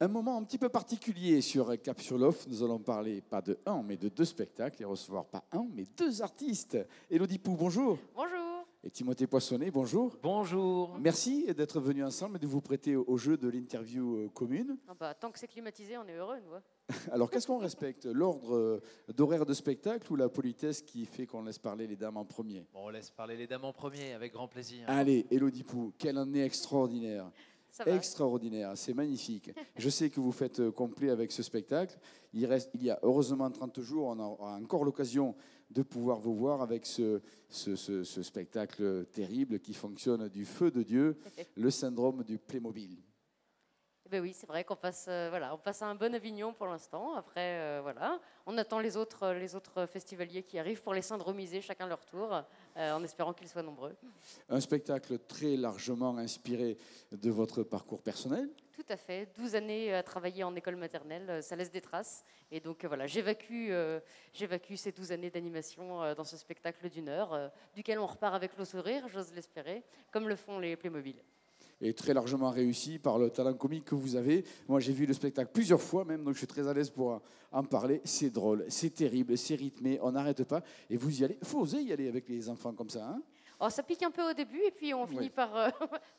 Un moment un petit peu particulier sur Capsule Off. Nous allons parler pas de un, mais de deux spectacles et recevoir pas un, mais deux artistes. Élodie Pou, bonjour. Bonjour. Et Timothée Poissonnet, bonjour. Bonjour. Merci d'être venus ensemble et de vous prêter au jeu de l'interview commune. Ah bah, tant que c'est climatisé, on est heureux, nous. Alors, qu'est-ce qu'on respecte? L'ordre d'horaire de spectacle ou la politesse qui fait qu'on laisse parler les dames en premier? Bon, on laisse parler les dames en premier, avec grand plaisir. Allez, Élodie Pou, quelle année extraordinaire. Ça va. Extraordinaire, c'est magnifique. Je sais que vous faites complet avec ce spectacle. Il y a heureusement 30 jours, on aura encore l'occasion de pouvoir vous voir avec ce spectacle terrible qui fonctionne du feu de Dieu, le syndrome du Playmobil. Ben oui, c'est vrai qu'on passe, on passe à un bon Avignon pour l'instant. Après, voilà, on attend les autres festivaliers qui arrivent pour les syndromiser chacun leur tour, en espérant qu'ils soient nombreux. Un spectacle très largement inspiré de votre parcours personnel. Tout à fait. 12 années à travailler en école maternelle, ça laisse des traces. Et donc voilà, j'évacue ces 12 années d'animation dans ce spectacle d'une heure, duquel on repart avec le sourire, j'ose l'espérer, comme le font les Playmobil. Et très largement réussi par le talent comique que vous avez. Moi, j'ai vu le spectacle plusieurs fois même, donc je suis très à l'aise pour en parler. C'est drôle, c'est terrible, c'est rythmé, on n'arrête pas. Et vous y allez, il faut oser y aller avec les enfants comme ça, hein? Oh, ça pique un peu au début, et puis on finit par...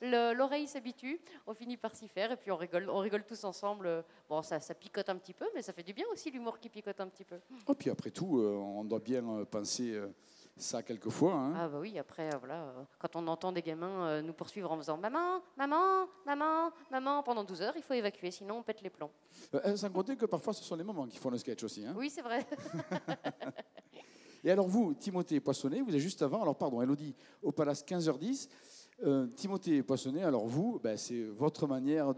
l'oreille s'habitue, on finit par s'y faire, et puis on rigole tous ensemble. Bon, ça picote un petit peu, mais ça fait du bien aussi, l'humour qui picote un petit peu. Et puis après tout, on doit bien penser ça quelquefois, hein? Ah bah oui, après, quand on entend des gamins nous poursuivre en faisant « Maman, maman, maman, maman », pendant 12 heures, il faut évacuer, sinon on pète les plombs. Sans compter que parfois, ce sont les mamans qui font le sketch aussi, hein? Oui, c'est vrai. Et alors vous, Timothée Poissonnet, vous êtes juste avant, alors pardon, Élodie, au Palace 15h10. Timothée Poissonnet, alors vous, c'est votre manière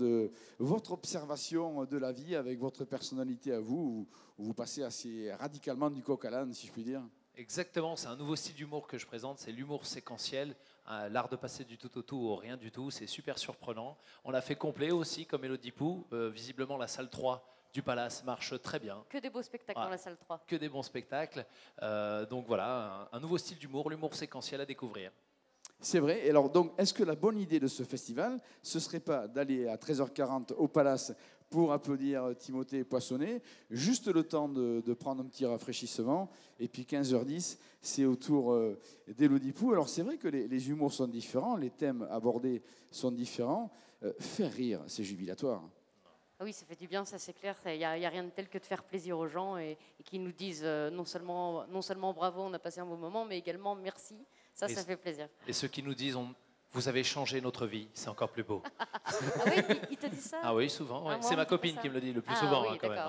votre observation de la vie avec votre personnalité à vous, où vous passez assez radicalement du coq à l'âne, si je puis dire. Exactement, c'est un nouveau style d'humour que je présente, c'est l'humour séquentiel, l'art de passer du tout au tout au rien du tout, c'est super surprenant. On l'a fait complet aussi, comme Élodie Pou, visiblement la salle 3 du Palace marche très bien. Que des beaux spectacles dans la salle 3. Que des bons spectacles, donc voilà, un nouveau style d'humour, l'humour séquentiel à découvrir. C'est vrai. Et alors, donc, est-ce que la bonne idée de ce festival, ce ne serait pas d'aller à 13h40 au Palace pour applaudir Timothée Poissonnet, juste le temps de prendre un petit rafraîchissement, et puis 15h10, c'est au tour d'Élodie Pou. Alors, c'est vrai que les humours sont différents, les thèmes abordés sont différents. Faire rire, c'est jubilatoire. Ah oui, ça fait du bien, ça c'est clair. Il n'y a rien de tel que de faire plaisir aux gens et qu'ils nous disent non seulement bravo, on a passé un bon moment, mais également merci. Ça fait plaisir. Et ceux qui nous disent vous avez changé notre vie, c'est encore plus beau. Ah oui, il te dit ça? Ah oui, souvent. Ouais. C'est ma copine qui me le dit le plus souvent, oui, quand même.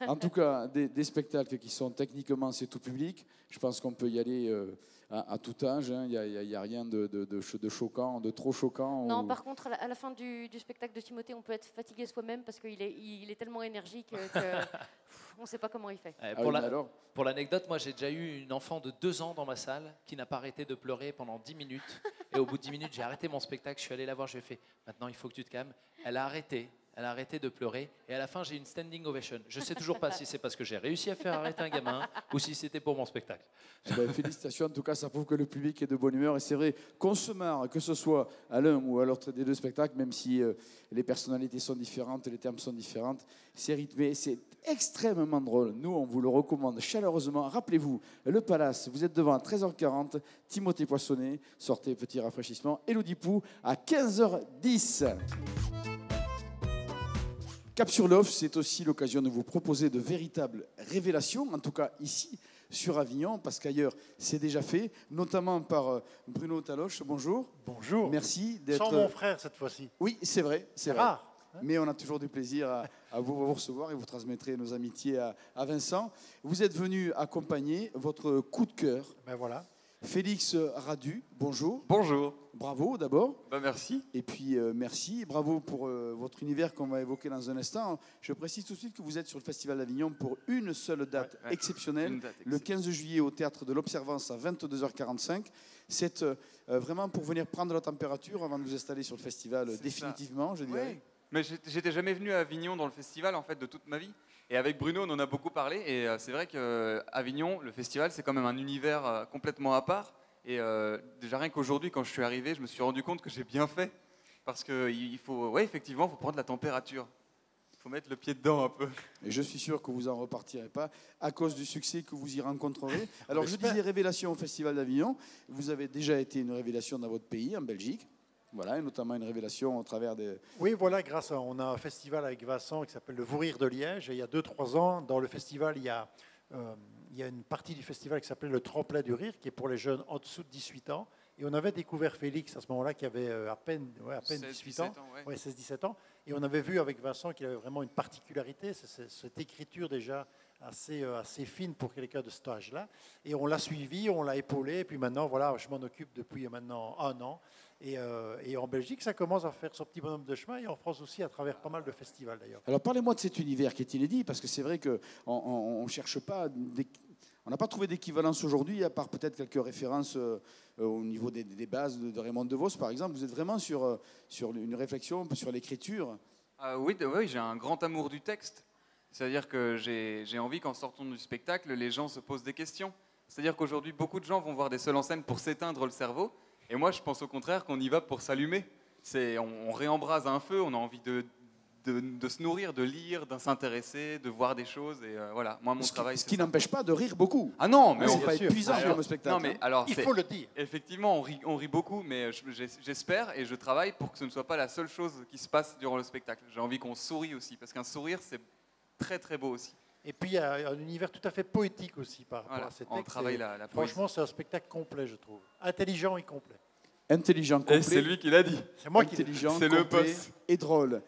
En tout cas, des spectacles qui sont techniquement, c'est tout public. Je pense qu'on peut y aller à tout âge. Hein. Il n'y a rien de choquant, de trop choquant. Non, par contre, à la fin du spectacle de Timothée, on peut être fatigué soi-même parce qu'il est tellement énergique qu'on ne sait pas comment il fait. Pour l'anecdote, moi j'ai déjà eu une enfant de 2 ans dans ma salle qui n'a pas arrêté de pleurer pendant 10 minutes. Et au bout de 10 minutes, j'ai arrêté mon spectacle, je suis allé la voir, je lui ai fait « Maintenant, il faut que tu te calmes ». Elle a arrêté de pleurer. Et à la fin, j'ai une standing ovation. Je ne sais toujours pas si c'est parce que j'ai réussi à faire arrêter un gamin ou si c'était pour mon spectacle. Félicitations. En tout cas, ça prouve que le public est de bonne humeur. Et c'est vrai qu'on se marre, que ce soit à l'un ou à l'autre des deux spectacles, même si les personnalités sont différentes, les termes sont différents. C'est rythmé, c'est extrêmement drôle. Nous, on vous le recommande chaleureusement. Rappelez-vous, le Palace, vous êtes devant à 13h40. Timothée Poissonnet, sortez petit rafraîchissement. Élodie Pou à 15h10. Capsule Off, c'est aussi l'occasion de vous proposer de véritables révélations, en tout cas ici sur Avignon, parce qu'ailleurs c'est déjà fait, notamment par Bruno Taloche. Bonjour. Bonjour. Merci d'être... Sans mon frère cette fois-ci. Oui, c'est vrai, c'est vrai. Rare. Hein. Mais on a toujours du plaisir à vous recevoir et vous transmettrez nos amitiés à Vincent. Vous êtes venu accompagner votre coup de cœur. Ben voilà. Félix Radu, bonjour. Bonjour. Bravo d'abord. Merci. Et puis merci, bravo pour votre univers qu'on va évoquer dans un instant. Je précise tout de suite que vous êtes sur le Festival d'Avignon pour une seule date exceptionnelle, le 15 juillet au Théâtre de l'Observance à 22h45. C'est vraiment pour venir prendre la température avant de vous installer sur le festival définitivement, je dirais. Oui. Mais j'étais jamais venu à Avignon dans le festival en fait de toute ma vie. Et avec Bruno, on en a beaucoup parlé. Et c'est vrai qu'Avignon, le festival, c'est quand même un univers complètement à part. Et déjà rien qu'aujourd'hui, quand je suis arrivé, je me suis rendu compte que j'ai bien fait. Parce qu'il faut, effectivement, il faut prendre la température. faut mettre le pied dedans un peu. Et je suis sûr que vous n'en repartirez pas à cause du succès que vous y rencontrerez. Alors, je j'espère. disais révélation au Festival d'Avignon. Vous avez déjà été une révélation dans votre pays, en Belgique. Voilà, et notamment une révélation au travers des... Oui, voilà, on a un festival avec Vincent qui s'appelle le Vourir de Liège. Et il y a 2-3 ans, dans le festival, il y a une partie du festival qui s'appelait le Tremplin du Rire, qui est pour les jeunes en dessous de 18 ans. Et on avait découvert Félix à ce moment-là, qui avait à peine 18 ans, 16-17 ans. Et on avait vu avec Vincent qu'il avait vraiment une particularité, c'est cette écriture déjà assez fine pour quelqu'un de cet âge-là. Et on l'a suivi, on l'a épaulé. Et puis maintenant, voilà, je m'en occupe depuis maintenant 1 an. Et en Belgique, ça commence à faire son petit bonhomme de chemin, et en France aussi, à travers pas mal de festivals d'ailleurs. Alors, parlez-moi de cet univers qui est inédit, parce que c'est vrai qu'on ne cherche pas... On n'a pas trouvé d'équivalence aujourd'hui, à part peut-être quelques références au niveau des bases de Raymond DeVos, par exemple. Vous êtes vraiment sur une réflexion sur l'écriture. Oui, j'ai un grand amour du texte. C'est-à-dire que j'ai envie qu'en sortant du spectacle, les gens se posent des questions. C'est-à-dire qu'aujourd'hui, beaucoup de gens vont voir des seuls en scène pour s'éteindre le cerveau. Et moi, je pense au contraire qu'on y va pour s'allumer. On réembrase un feu, on a envie de se nourrir, de lire, de s'intéresser, de voir des choses. Et voilà, moi, mon travail, Ce qui n'empêche pas de rire beaucoup. Ah non, mais c'est bien pas sûr. épuisant Alors, comme spectacle. non, mais alors, Il faut le dire. effectivement, on rit beaucoup, mais j'espère et je travaille pour que ce ne soit pas la seule chose qui se passe durant le spectacle. J'ai envie qu'on sourie aussi, parce qu'un sourire, c'est très très beau aussi. Et puis il y a un univers tout à fait poétique aussi par rapport Voilà, à ces on textes. travaille Et la poésie. franchement, c'est un spectacle complet, je trouve. Intelligent et complet. Intelligent, complet. Et c'est lui qui l'a dit. C'est moi qui l'ai dit. Intelligent, C'est le complet boss. et drôle.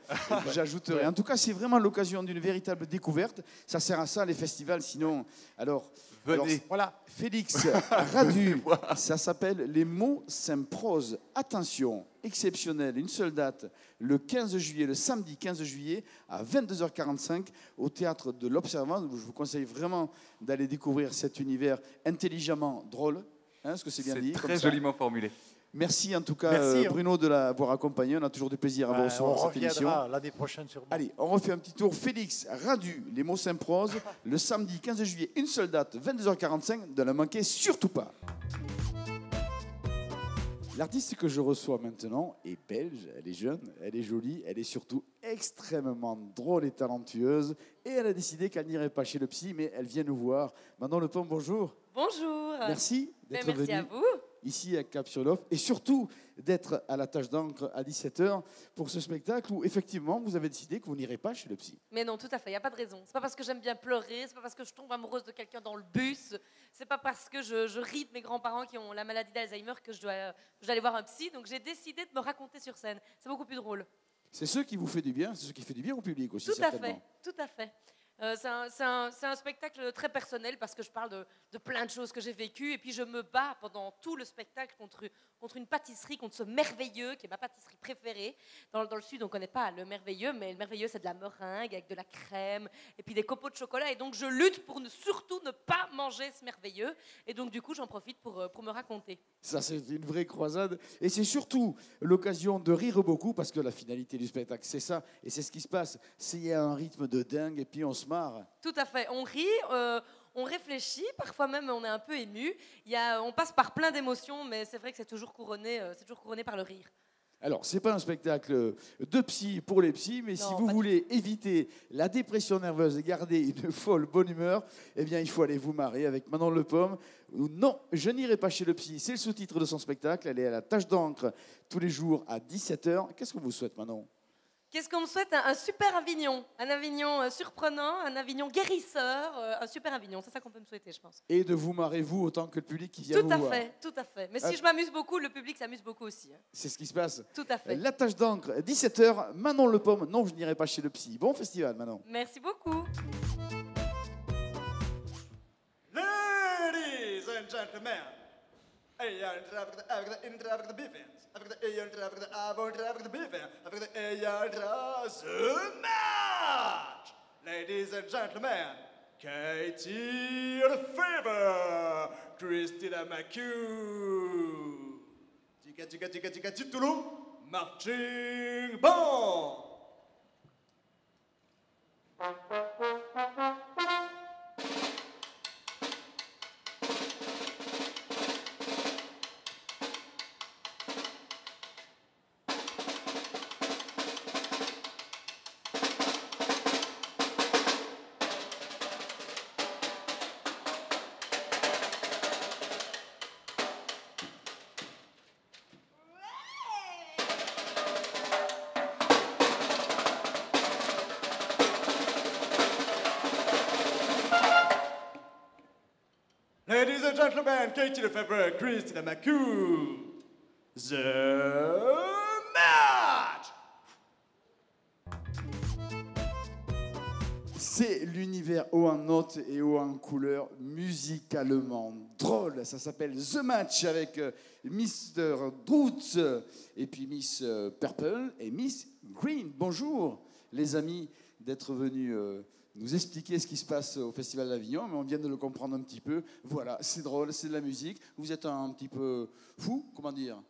J'ajouterai. En tout cas, c'est vraiment l'occasion d'une véritable découverte. Ça sert à ça, les festivals. Sinon, alors Venez. Voilà. Félix Radu, ça s'appelle Les mots s'improsent. Attention, exceptionnel, une seule date, le 15 juillet, le samedi 15 juillet, à 22h45, au théâtre de l'Observant. Je vous conseille vraiment d'aller découvrir cet univers intelligemment drôle. Est-ce que c'est bien dit C'est comme très ça joliment formulé. Merci en tout cas, Merci, Bruno, de l'avoir accompagné. On a toujours du plaisir à vous On recevoir dans cette émission. reviendra l'année prochaine sûrement. Allez, on refait un petit tour. Félix Radu, Les mots s'improsent, le samedi 15 juillet, une seule date, 22h45, ne la manquez surtout pas. L'artiste que je reçois maintenant est belge, elle est jeune, elle est jolie, elle est surtout extrêmement drôle et talentueuse. Et elle a décidé qu'elle n'irait pas chez le psy, mais elle vient nous voir. Manon Lepom, bonjour. Bonjour. Merci d'être Merci venu à vous. ici à Cap-sur-Lof et surtout d'être à la tâche d'encre à 17h pour ce spectacle où effectivement vous avez décidé que vous n'irez pas chez le psy. Mais non, tout à fait, il n'y a pas de raison. C'est pas parce que j'aime bien pleurer, c'est pas parce que je tombe amoureuse de quelqu'un dans le bus, c'est pas parce que je ris de mes grands-parents qui ont la maladie d'Alzheimer que je dois aller voir un psy. Donc j'ai décidé de me raconter sur scène. C'est beaucoup plus drôle. C'est ce qui vous fait du bien, c'est ce qui fait du bien au public aussi. Tout à certainement. fait, tout à fait. C'est un spectacle très personnel parce que je parle de plein de choses que j'ai vécues et puis je me bats pendant tout le spectacle contre une pâtisserie, contre ce merveilleux qui est ma pâtisserie préférée. Dans le sud, on ne connaît pas le merveilleux, mais le merveilleux, c'est de la meringue avec de la crème et puis des copeaux de chocolat. Et donc, je lutte pour surtout ne pas manger ce merveilleux. Et donc, du coup, j'en profite pour me raconter. Ça, c'est une vraie croisade. Et c'est surtout l'occasion de rire beaucoup parce que la finalité du spectacle, c'est ça. Et c'est ce qui se passe. Il y a un rythme de dingue et puis on se marre. Tout à fait. On rit, on réfléchit, parfois même on est un peu ému. On passe par plein d'émotions, mais c'est vrai que c'est toujours couronné par le rire. Alors, ce n'est pas un spectacle de psy pour les psys, mais Non, si vous pas voulez éviter la dépression nerveuse et garder une folle bonne humeur, eh bien, il faut aller vous marrer avec Manon Lepom. Non, je n'irai pas chez le psy. C'est le sous-titre de son spectacle. Elle est à la tâche d'encre tous les jours à 17h. Qu'est-ce qu'on vous souhaite, Manon ? Qu'est-ce qu'on me souhaite? Un super Avignon. Un Avignon surprenant, un Avignon guérisseur, un super Avignon. C'est ça qu'on peut me souhaiter, je pense. Et de vous marrer, vous, autant que le public qui vient Tout vous à voir. fait, tout à fait. Mais Ah. si je m'amuse beaucoup, le public s'amuse beaucoup aussi. Hein. C'est ce qui se passe. Tout à fait. La tâche d'encre, 17h, Manon Lepom. Non, je n'irai pas chez le psy. Bon festival, Manon. Merci beaucoup. Ladies and gentlemen, I've got the beefing. I've got the beefing. I've got the match. Ladies and gentlemen, Katie the Fever, Christina McHugh, Tika Titulu, marching band. and gentlemen, Katie Lefebvre, Christina Macou. The match! C'est l'univers haut en notes et haut en couleurs, musicalement drôle. Ça s'appelle The Match avec Mr. Droots et puis Miss Purple et Miss Green. Bonjour les amis d'être venus nous expliquer ce qui se passe au Festival d'Avignon, mais on vient de le comprendre un petit peu. Voilà, c'est drôle, c'est de la musique. Vous êtes un petit peu fou, comment dire?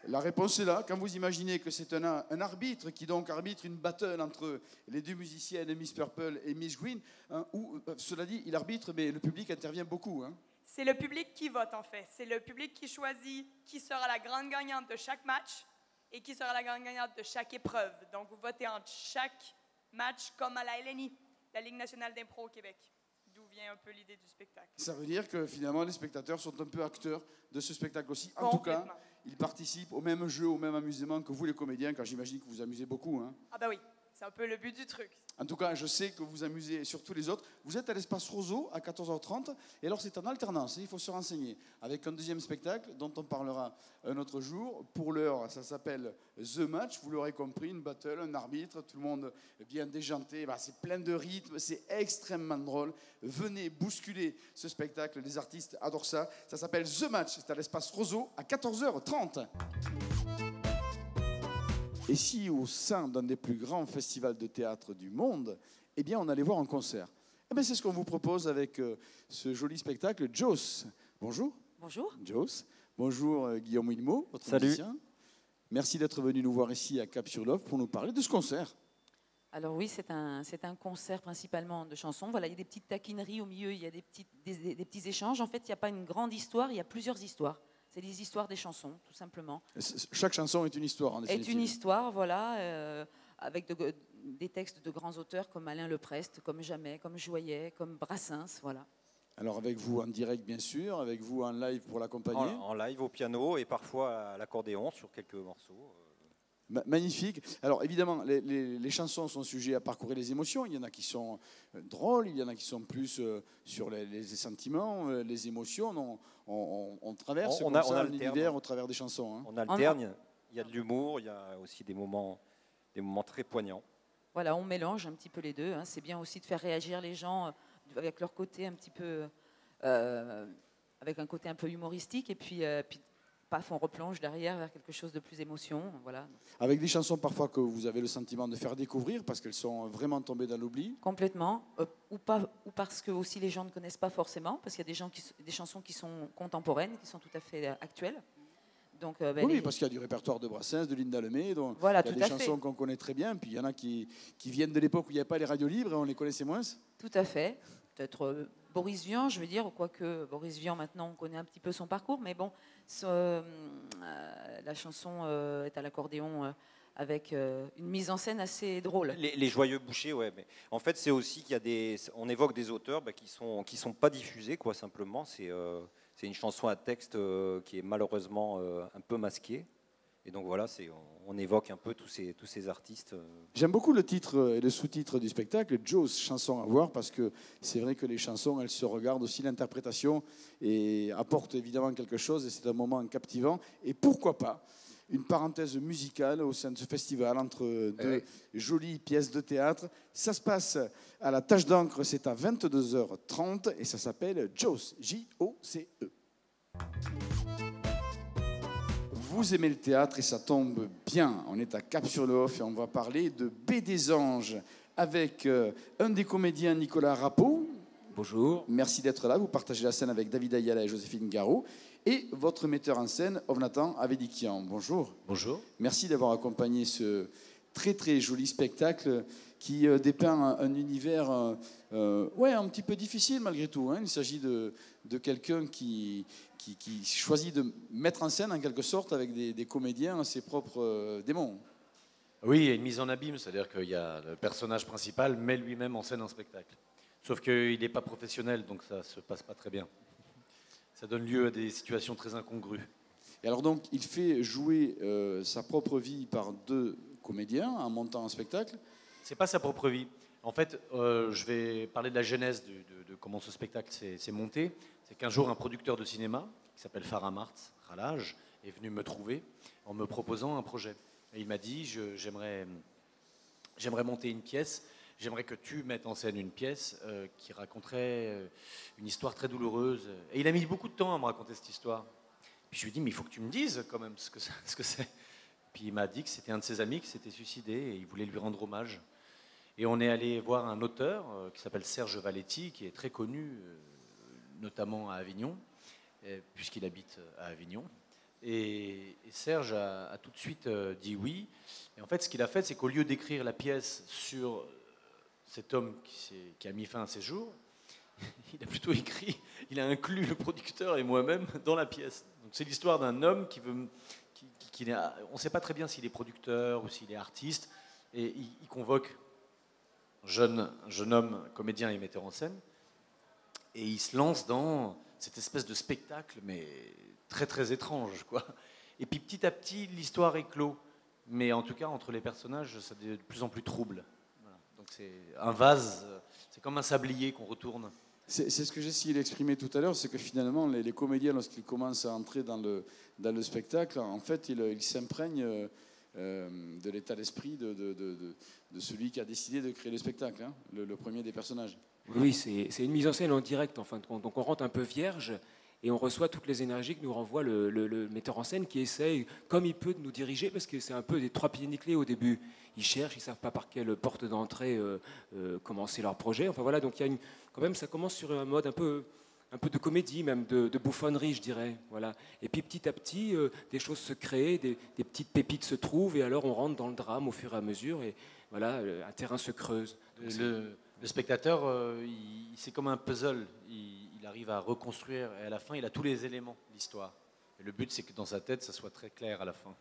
La réponse est là. Quand vous imaginez que c'est un arbitre qui donc arbitre une battle entre les deux musiciennes, Miss Purple et Miss Green, hein, où, cela dit, il arbitre, mais le public intervient beaucoup. Hein. C'est le public qui vote en fait. C'est le public qui choisit qui sera la grande gagnante de chaque match et qui sera la grande gagnante de chaque épreuve. Donc vous votez entre chaque match comme à la LNI, la Ligue nationale d'impro au Québec. D'où vient un peu l'idée du spectacle. Ça veut dire que finalement les spectateurs sont un peu acteurs de ce spectacle aussi. En tout cas, ils participent au même jeu, au même amusement que vous les comédiens, car j'imagine que vous amusez beaucoup. Hein. Ah bah oui, c'est un peu le but du truc. En tout cas, je sais que vous amusez surtout les autres. Vous êtes à l'espace Roseau à 14h30, et alors c'est en alternance, il faut se renseigner, avec un deuxième spectacle dont on parlera un autre jour. Pour l'heure, ça s'appelle The Match, vous l'aurez compris, une battle, un arbitre, tout le monde bien déjanté, bah, c'est plein de rythme, c'est extrêmement drôle. Venez bousculer ce spectacle, les artistes adorent ça. Ça s'appelle The Match, c'est à l'espace Roseau à 14h30. Et si au sein d'un des plus grands festivals de théâtre du monde, eh bien on allait voir un concert. Eh bien c'est ce qu'on vous propose avec ce joli spectacle. Joss, bonjour. Bonjour. Joss. Bonjour Guillaume Wilmot, votre Salut. musicien. Merci d'être venu nous voir ici à Cap-sur-Lof pour nous parler de ce concert. Alors oui, c'est un concert principalement de chansons. Voilà, il y a des petites taquineries au milieu, il y a des petits échanges. En fait, il n'y a pas une grande histoire, il y a plusieurs histoires. C'est les histoires des chansons, tout simplement. Chaque chanson est une histoire, en définitive. Est une histoire, voilà, avec des textes de grands auteurs comme Alain Leprest, comme Jamais, comme Joyet, comme Brassens, voilà. Alors avec vous en direct, bien sûr, avec vous en live pour l'accompagner. En live au piano et parfois à l'accordéon sur quelques morceaux. Magnifique. Alors évidemment, les chansons sont sujets à parcourir les émotions. Il y en a qui sont drôles, il y en a qui sont plus sur les sentiments, les émotions. On traverse on l'univers au travers des chansons. Hein. On alterne, il y a de l'humour, il y a aussi des moments très poignants. Voilà, on mélange un petit peu les deux. Hein. C'est bien aussi de faire réagir les gens avec leur côté un petit peu, avec un côté un peu humoristique, et puis paf, on replonge derrière vers quelque chose de plus émotion. Voilà. Avec des chansons parfois que vous avez le sentiment de faire découvrir parce qu'elles sont vraiment tombées dans l'oubli. Complètement, ou parce que aussi les gens ne connaissent pas forcément, parce qu'il y a des chansons qui sont contemporaines, qui sont tout à fait actuelles. Donc, oui, parce qu'il y a du répertoire de Brassens, de Linda Lemay, donc voilà, il y a des chansons qu'on connaît très bien, puis il y en a qui viennent de l'époque où il n'y avait pas les radios libres et on les connaissait moins. Tout à fait. Peut-être Boris Vian, je veux dire, quoique Boris Vian, maintenant, on connaît un petit peu son parcours, mais bon, la chanson est à l'accordéon avec une mise en scène assez drôle. Les Joyeux Bouchers, ouais. Mais en fait, c'est aussi qu'il y a on évoque des auteurs qui sont pas diffusés, quoi, simplement. C'est une chanson à texte qui est malheureusement un peu masquée. Et donc voilà, on évoque un peu tous ces artistes. J'aime beaucoup le titre et le sous-titre du spectacle, Joss, chanson à voir, parce que c'est vrai que les chansons, elles se regardent aussi, l'interprétation et apportent évidemment quelque chose, et c'est un moment captivant. Et pourquoi pas une parenthèse musicale au sein de ce festival entre deux jolies pièces de théâtre. Ça se passe à la Tache d'encre, c'est à 22h30 et ça s'appelle Joss, J-O-C-E. Vous aimez le théâtre et ça tombe bien. On est à Cap-sur-le-Hof et on va parler de Baie des Anges avec un des comédiens, Nicolas Rapeau. Bonjour. Merci d'être là. Vous partagez la scène avec David Ayala et Joséphine Garraud. Et votre metteur en scène, Ovnatan Avedikian. Bonjour. Bonjour. Merci d'avoir accompagné ce très très joli spectacle qui dépeint un univers un petit peu difficile malgré tout. Hein. Il s'agit de quelqu'un qui choisit de mettre en scène en quelque sorte avec des comédiens ses propres démons. Oui, il y a une mise en abîme, c'est-à-dire qu'il y a le personnage principal met lui-même en scène un spectacle. Sauf qu'il n'est pas professionnel, donc ça ne se passe pas très bien. Ça donne lieu à des situations très incongrues. Et alors donc, il fait jouer sa propre vie par 2 comédiens en montant un spectacle. C'est pas sa propre vie. En fait, je vais parler de la genèse de comment ce spectacle s'est monté. C'est qu'un jour, un producteur de cinéma qui s'appelle Farah Martz Ralage est venu me trouver en me proposant un projet. Et il m'a dit, j'aimerais monter une pièce, j'aimerais que tu mettes en scène une pièce qui raconterait une histoire très douloureuse. Et il a mis beaucoup de temps à me raconter cette histoire. Puis je lui ai dit, mais il faut que tu me dises quand même ce que c'est. Puis il m'a dit que c'était un de ses amis qui s'était suicidé et il voulait lui rendre hommage. Et on est allé voir un auteur qui s'appelle Serge Valetti, qui est très connu, notamment à Avignon, puisqu'il habite à Avignon. Et Serge a tout de suite dit oui. Et en fait, ce qu'il a fait, c'est qu'au lieu d'écrire la pièce sur cet homme qui a mis fin à ses jours, il a plutôt écrit, il a inclus le producteur et moi-même dans la pièce. Donc c'est l'histoire d'un homme on ne sait pas très bien s'il est producteur ou s'il est artiste, et il convoque un jeune homme, comédien et metteur en scène, et il se lance dans cette espèce de spectacle, mais très très étrange, quoi. Et puis petit à petit, l'histoire éclot, mais en tout cas, entre les personnages, ça devient de plus en plus trouble. Voilà. Donc c'est un vase, c'est comme un sablier qu'on retourne. C'est ce que j'ai essayé d'exprimer tout à l'heure, c'est que finalement, les comédiens, lorsqu'ils commencent à entrer dans le spectacle, en fait, ils s'imprègnent de l'état d'esprit de celui qui a décidé de créer le spectacle, hein, le premier des personnages. Oui, c'est une mise en scène en direct, en fin de compte. Donc on rentre un peu vierge et on reçoit toutes les énergies que nous renvoie le metteur en scène qui essaye, comme il peut, de nous diriger, parce que c'est un peu des 3 pieds nickelés au début. Ils cherchent, ils ne savent pas par quelle porte d'entrée commencer leur projet. Enfin voilà, donc il y a quand même, ça commence sur un mode un peu de comédie, même de bouffonnerie, je dirais. Voilà. Et puis petit à petit, des choses se créent, des petites pépites se trouvent, et alors on rentre dans le drame au fur et à mesure, et voilà, un terrain se creuse. Le spectateur, c'est comme un puzzle. Il arrive à reconstruire, et à la fin, il a tous les éléments de l'histoire. Et le but, c'est que dans sa tête, ça soit très clair à la fin.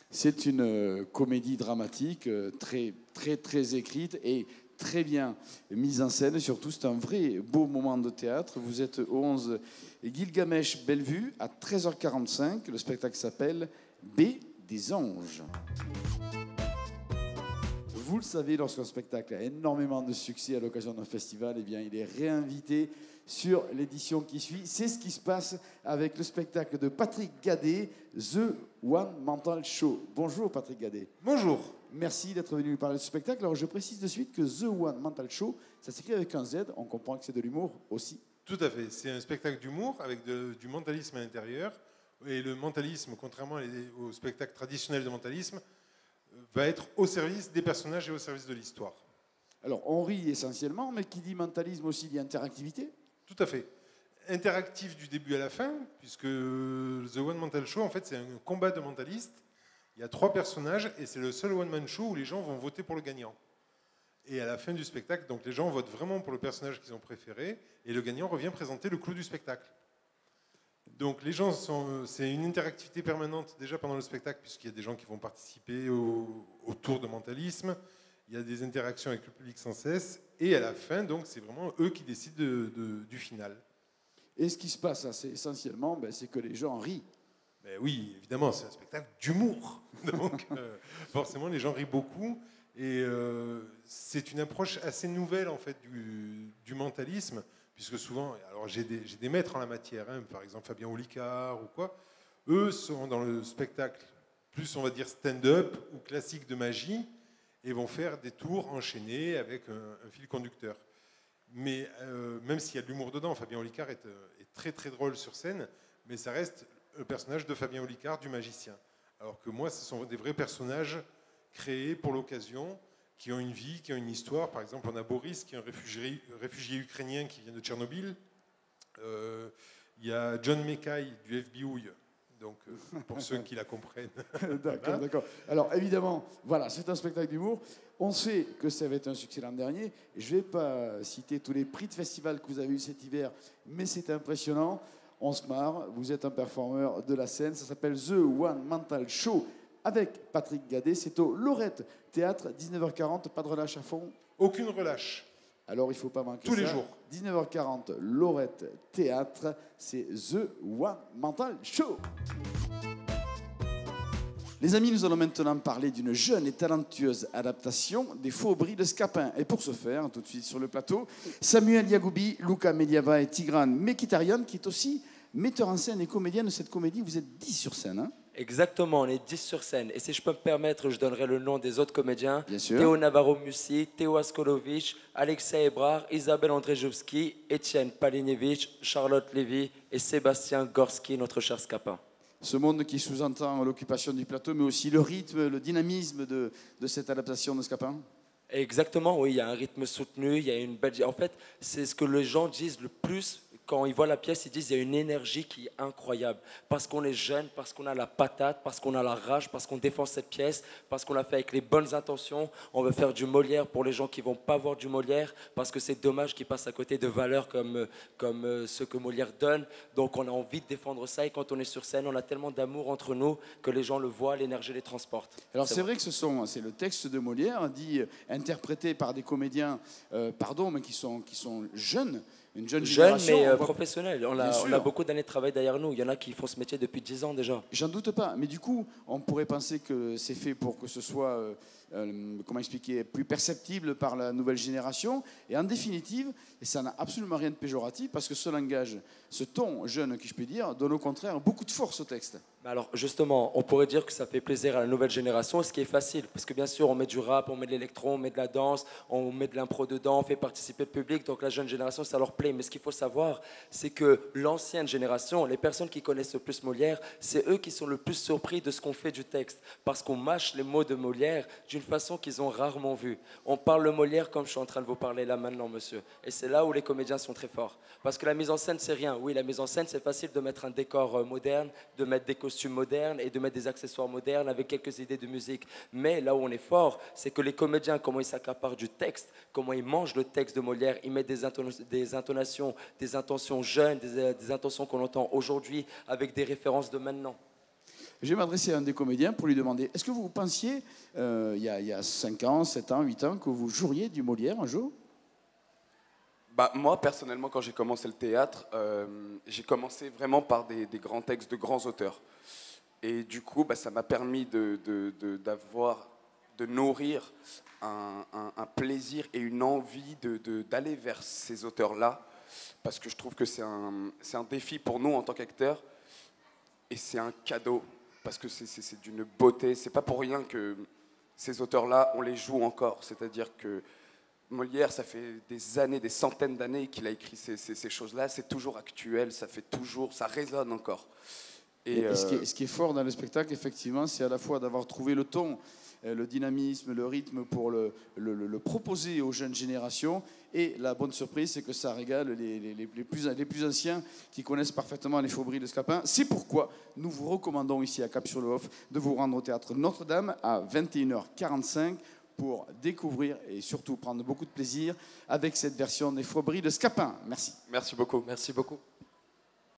C'est une comédie dramatique très, très, très écrite et très bien mise en scène. Surtout, c'est un vrai beau moment de théâtre. Vous êtes au 11 Gilgamesh Bellevue à 13h45. Le spectacle s'appelle B des anges. Vous le savez, lorsqu'un spectacle a énormément de succès à l'occasion d'un festival, eh bien, il est réinvité sur l'édition qui suit. C'est ce qui se passe avec le spectacle de Patrick Gadet, The One Mental Show. Bonjour Patrick Gadet. Bonjour. Merci d'être venu nous parler de ce spectacle. Alors je précise de suite que The One Mental Show, ça s'écrit avec un Z, on comprend que c'est de l'humour aussi. Tout à fait, c'est un spectacle d'humour avec du mentalisme à l'intérieur. Et le mentalisme, contrairement au spectacle traditionnel de mentalisme, va être au service des personnages et au service de l'histoire. Alors on rit essentiellement, mais qui dit mentalisme aussi dit interactivité. Tout à fait. Interactif du début à la fin, puisque The One Mental Show, en fait, c'est un combat de mentalistes. Il y a 3 personnages et c'est le seul one-man show où les gens vont voter pour le gagnant. Et à la fin du spectacle, donc les gens votent vraiment pour le personnage qu'ils ont préféré et le gagnant revient présenter le clou du spectacle. Donc les gens c'est une interactivité permanente déjà pendant le spectacle puisqu'il y a des gens qui vont participer au tour de mentalisme. Il y a des interactions avec le public sans cesse. Et à la fin, donc, c'est vraiment eux qui décident du final. Et ce qui se passe assez essentiellement, c'est que les gens rient. Ben oui, évidemment, c'est un spectacle d'humour. Donc, forcément, les gens rient beaucoup. Et c'est une approche assez nouvelle, en fait, du mentalisme. Puisque souvent, alors j'ai des maîtres en la matière, hein, par exemple Fabien Olicard ou quoi. Eux sont dans le spectacle plus, on va dire, stand-up ou classique de magie. Et vont faire des tours enchaînés avec un fil conducteur. Mais même s'il y a de l'humour dedans, Fabien Olicard est très très drôle sur scène, mais ça reste le personnage de Fabien Olicard, du magicien. Alors que moi, ce sont des vrais personnages créés pour l'occasion, qui ont une vie, qui ont une histoire. Par exemple, on a Boris, qui est un réfugié ukrainien qui vient de Tchernobyl. Il y a John Mackay du FBI. Donc, pour ceux qui la comprennent. D'accord, d'accord. Alors, évidemment, voilà, c'est un spectacle d'humour. On sait que ça va être un succès l'an dernier. Je ne vais pas citer tous les prix de festival que vous avez eu cet hiver, mais c'est impressionnant. On se marre. Vous êtes un performeur de la scène. Ça s'appelle The One Mental Show avec Patrick Gadet. C'est au Lorette Théâtre, 19h40. Pas de relâche à fond? Aucune relâche. Alors, il ne faut pas manquer tous ça. les jours. 19h40, Lorette Théâtre, c'est The One Mental Show. Les amis, nous allons maintenant parler d'une jeune et talentueuse adaptation des Faux-Bris de Scapin. Et pour ce faire, tout de suite sur le plateau, Samuel Yagoubi, Luca Mediava et Tigran Mekitarian, qui est aussi metteur en scène et comédien de cette comédie. Vous êtes 10 sur scène, hein? Exactement, on est 10 sur scène. Et si je peux me permettre, je donnerai le nom des autres comédiens. Bien sûr. Théo Navarro-Mussi, Théo Askolovitch, Alexei Ebrard, Isabelle Andrzejewski, Étienne Paliniewicz, Charlotte Lévy et Sébastien Gorski, notre cher Scapin. Ce monde qui sous-entend l'occupation du plateau, mais aussi le rythme, le dynamisme de cette adaptation de Scapin. Exactement, oui, il y a un rythme soutenu, il y a une belle... En fait, c'est ce que les gens disent le plus quand ils voient la pièce, ils disent qu'il y a une énergie qui est incroyable. Parce qu'on est jeune, parce qu'on a la patate, parce qu'on a la rage, parce qu'on défend cette pièce, parce qu'on l'a fait avec les bonnes intentions. On veut faire du Molière pour les gens qui ne vont pas voir du Molière, parce que c'est dommage qu'ils passent à côté de valeurs comme ce que Molière donne. Donc on a envie de défendre ça, et quand on est sur scène, on a tellement d'amour entre nous que les gens le voient, l'énergie les transporte. Alors c'est vrai que c'est le texte de Molière, dit interprété par des comédiens, mais qui sont jeunes. Une jeune génération, mais professionnelle. On a beaucoup d'années de travail derrière nous. Il y en a qui font ce métier depuis 10 ans déjà. J'en doute pas. Mais du coup, on pourrait penser que c'est fait pour que ce soit, comment expliquer, plus perceptible par la nouvelle génération. Et en définitive, et ça n'a absolument rien de péjoratif, parce que ce langage, ce ton jeune, qui je peux dire, donne au contraire beaucoup de force au texte. Alors justement, on pourrait dire que ça fait plaisir à la nouvelle génération, ce qui est facile, parce que bien sûr, on met du rap, on met de l'électro, on met de la danse, on met de l'impro dedans, on fait participer le public, donc la jeune génération, ça leur plaît. Mais ce qu'il faut savoir, c'est que l'ancienne génération, les personnes qui connaissent le plus Molière, c'est eux qui sont le plus surpris de ce qu'on fait du texte, parce qu'on mâche les mots de Molière d'une façon qu'ils ont rarement vue. On parle le Molière comme je suis en train de vous parler là maintenant, monsieur. Et c'est là où les comédiens sont très forts. Parce que la mise en scène, c'est rien. Oui, la mise en scène, c'est facile de mettre un décor moderne, de mettre des costumes modernes et de mettre des accessoires modernes avec quelques idées de musique. Mais là où on est fort, c'est que les comédiens, comment ils s'accaparent du texte, comment ils mangent le texte de Molière, ils mettent des intonations, des intentions jeunes, des intentions qu'on entend aujourd'hui avec des références de maintenant. Je vais m'adresser à un des comédiens pour lui demander, est-ce que vous pensiez, il y a 5 ans, 7 ans, 8 ans, que vous joueriez du Molière un jour? Moi, personnellement, quand j'ai commencé le théâtre, j'ai commencé vraiment par des grands textes de grands auteurs. Et du coup, ça m'a permis de nourrir un plaisir et une envie d'aller vers ces auteurs-là, parce que je trouve que c'est un défi pour nous en tant qu'acteurs, et c'est un cadeau, parce que c'est d'une beauté. C'est pas pour rien que ces auteurs-là, on les joue encore. C'est-à-dire que Molière, ça fait des années, des centaines d'années qu'il a écrit ces choses-là. C'est toujours actuel, ça résonne encore. Et ce qui est fort dans le spectacle, effectivement, c'est à la fois d'avoir trouvé le ton, le dynamisme, le rythme pour le proposer aux jeunes générations. Et la bonne surprise, c'est que ça régale les plus anciens qui connaissent parfaitement les Faux-Bris de Scapin. C'est pourquoi nous vous recommandons ici à Cap-sur-le-Off de vous rendre au Théâtre Notre-Dame à 21h45 pour découvrir et surtout prendre beaucoup de plaisir avec cette version des Faux-Bris de Scapin. Merci. Merci beaucoup. Merci beaucoup.